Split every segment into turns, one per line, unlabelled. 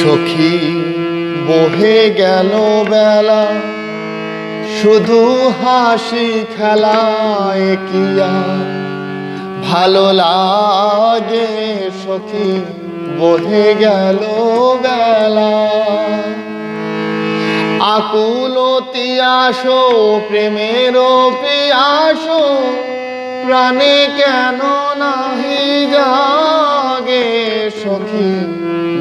সখী বহে গেল বেলা, শুধু হাসি খেলায় কি আর ভালো লাগে। সখী বহে গেল বেলা, আকুল তিয়াসো প্রেমের পিয়াসো প্রাণে কেন নাহি জাগে। সখী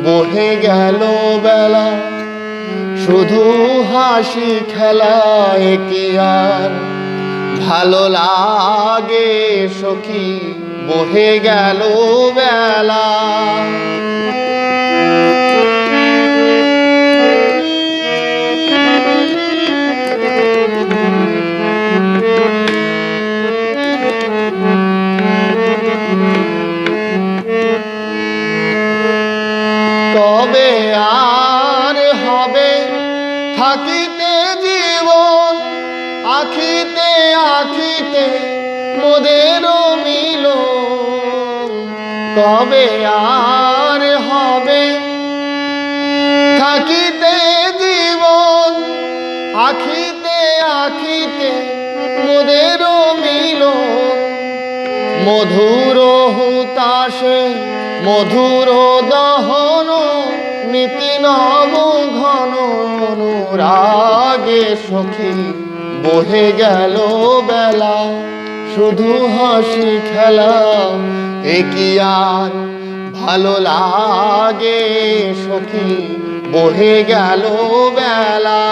বহে গেল বেলা, শুধু হাসি খেলায় কি আর ভালো লাগে। সখী বহে গেল বেলা। কবে আর হবে থাকিতে জীবন, আখিতে আখিতে মোদের মিলন। কবে আর হবে থাকিতে জীবন, আখিতে আখিতে মোদের মিলন। মধুর হুতাশে মধুর দহন, নীতি নব ঘন অনুরাগে। সখী বহে গেল বেলা, শুধু হাসি খেলা এ কি আর ভালো লাগে। সখী বহে গেল বেলা।